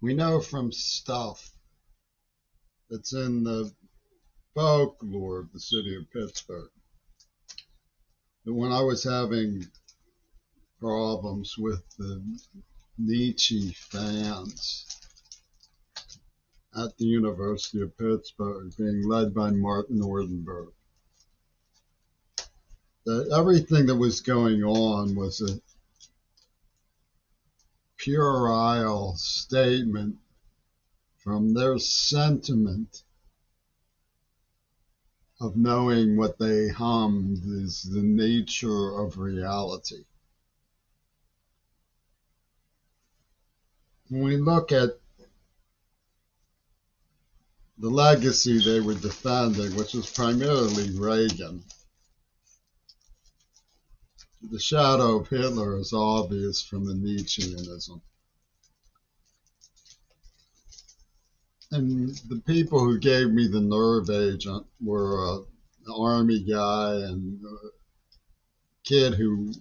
We know from stuff that's in the folklore of the city of Pittsburgh that when I was having problems with the Nietzsche fans at the University of Pittsburgh being led by Martin Ordenberg, that everything that was going on was a puerile statement from their sentiment of knowing what they hummed is the nature of reality. When we look at the legacy they were defending, which was primarily Reagan, the shadow of Hitler is obvious from the Nietzscheanism. And the people who gave me the nerve agent were an army guy and a kid who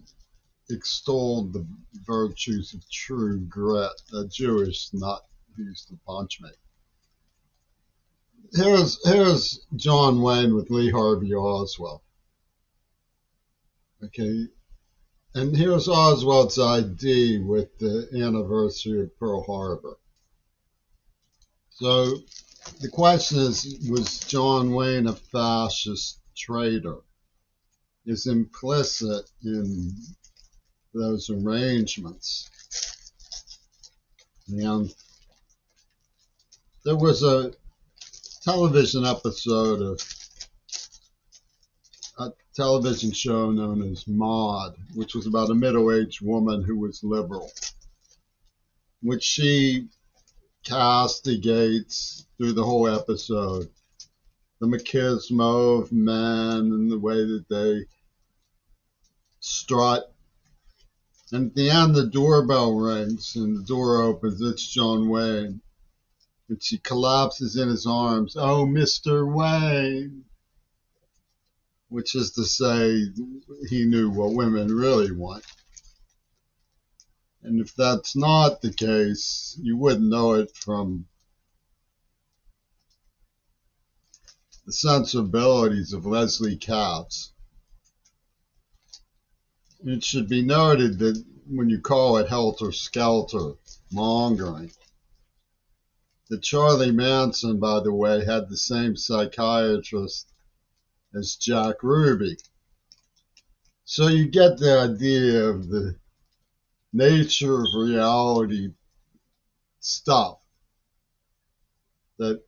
extolled the virtues of true grit, a Jewish nut who used to punch me. Here's John Wayne with Lee Harvey Oswald. Okay, and here's Oswald's ID with the anniversary of Pearl Harbor. So the question is, was John Wayne a fascist traitor? Is implicit in those arrangements. And there was a television episode of a television show known as Maude, which was about a middle-aged woman who was liberal, which she castigates through the whole episode the machismo of men and the way that they strut. And at the end, the doorbell rings and the door opens. It's John Wayne. And she collapses in his arms. Oh, Mr. Wayne. Which is to say, he knew what women really want. And if that's not the case, you wouldn't know it from the sensibilities of Leslie Katz. It should be noted that when you call it helter-skelter mongering, that Charlie Manson, by the way, had the same psychiatrist as Jack Ruby. So you get the idea of the nature of reality stuff that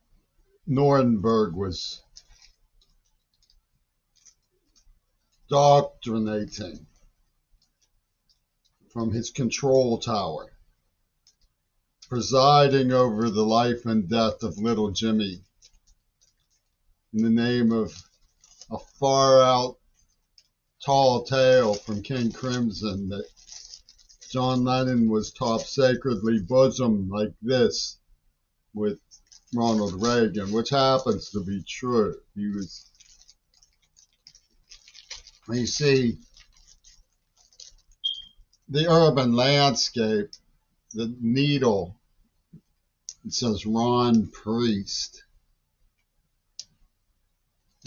Nordenberg was doctrinating from his control tower, presiding over the life and death of little Jimmy in the name of a far-out tall tale from King Crimson that John Lennon was taught sacredly bosom like this with Ronald Reagan, which happens to be true. He was, you see, the urban landscape, the needle, it says Ron Priest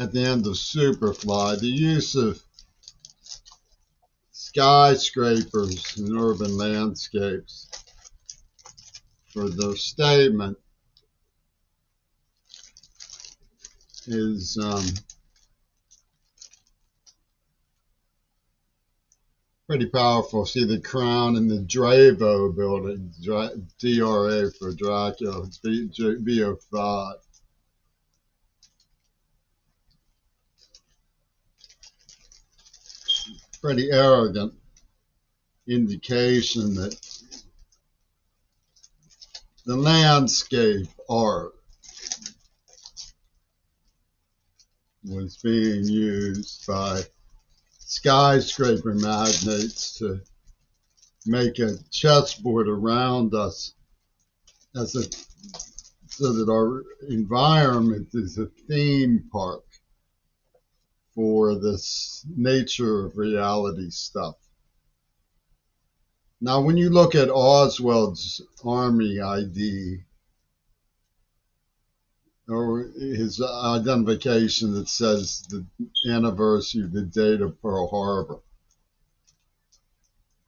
at the end of Superfly, the use of skyscrapers in urban landscapes for their statement is pretty powerful. See the Crown and the Dravo building, DRA for Dracula, it's VO5. Pretty arrogant indication that the landscape art was being used by skyscraper magnates to make a chessboard around us as a, so that our environment is a theme park for this nature of reality stuff. Now, when you look at Oswald's Army ID, or his identification that says the anniversary, the date of Pearl Harbor,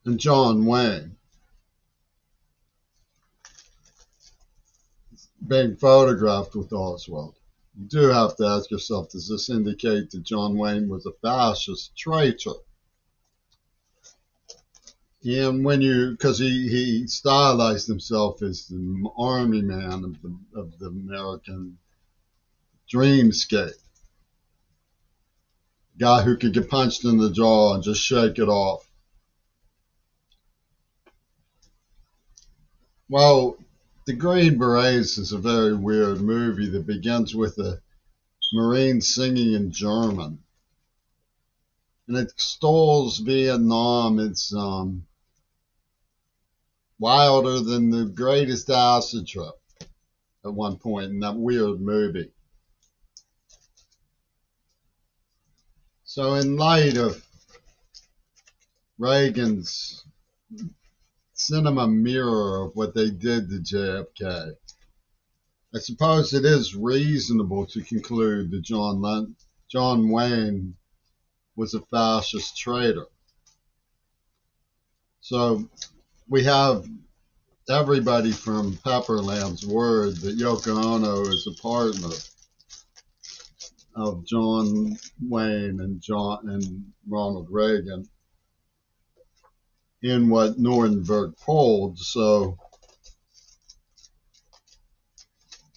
and John Wayne being photographed with Oswald, you do have to ask yourself, does this indicate that John Wayne was a fascist traitor? And when because he stylized himself as the army man of the American dreamscape, guy who could get punched in the jaw and just shake it off. Well, The Green Berets is a very weird movie that begins with a Marine singing in German, and it extols Vietnam. It's wilder than the greatest acid trip at one point in that weird movie. So in light of Reagan's cinema mirror of what they did to JFK, I suppose it is reasonable to conclude that John Wayne was a fascist traitor. So we have everybody from Pepperland's word that Yoko Ono is a partner of John Wayne and Ronald Reagan in what Nuremberg pulled. So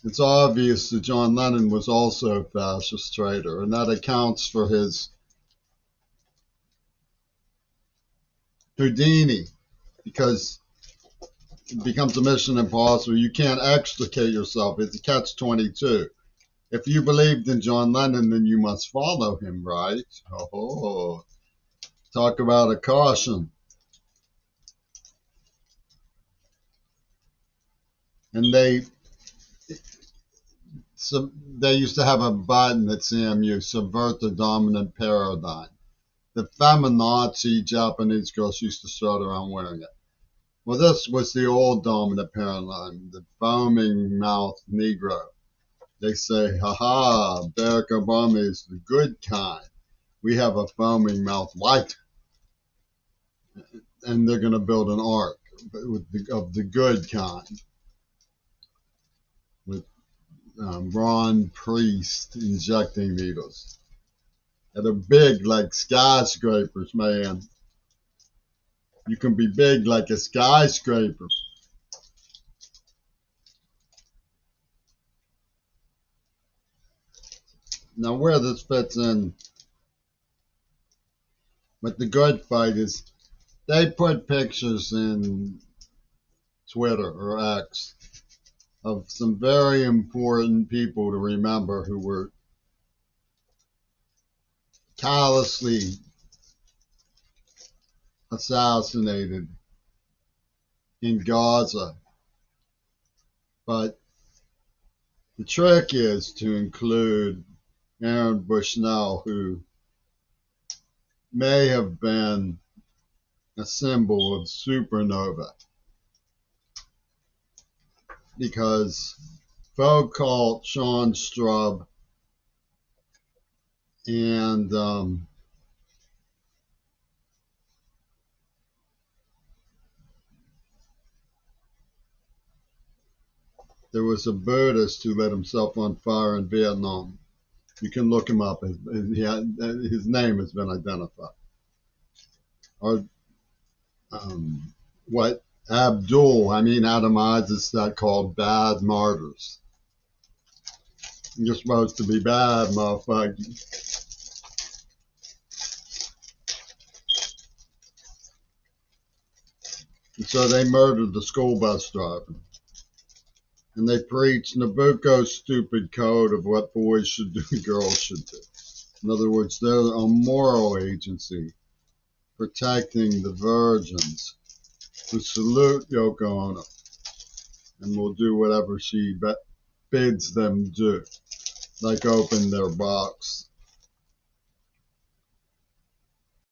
it's obvious that John Lennon was also a fascist traitor, and that accounts for his Houdini, because it becomes a mission impossible. You can't extricate yourself. It's a catch-22. If you believed in John Lennon, then you must follow him, right? Oh, talk about a caution. And they used to have a button at CMU, subvert the dominant paradigm. The feminazi Japanese girls used to strut around wearing it. Well, this was the old dominant paradigm, the foaming mouth Negro. They say, haha, Barack Obama is the good kind. We have a foaming mouth white. And they're going to build an ark of the good kind with Ron Priest injecting needles. And they're big like skyscrapers, man. You can be big like a skyscraper. Now, where this fits in with the good fight is they put pictures in Twitter or X of some very important people to remember who were callously assassinated in Gaza. But the trick is to include Aaron Bushnell, who may have been a symbol of supernova, because Foucault, Sean Strub, and there was a Buddhist who lit himself on fire in Vietnam. You can look him up. His name has been identified. Or what Abdul atomizes that called bad martyrs. You're supposed to be bad, motherfucker. And so they murdered the school bus driver. And they preached Nabucco's stupid code of what boys should do and girls should do. In other words, they're a moral agency protecting the virgins who salute Yoko Ono and will do whatever she bids them do, like open their box.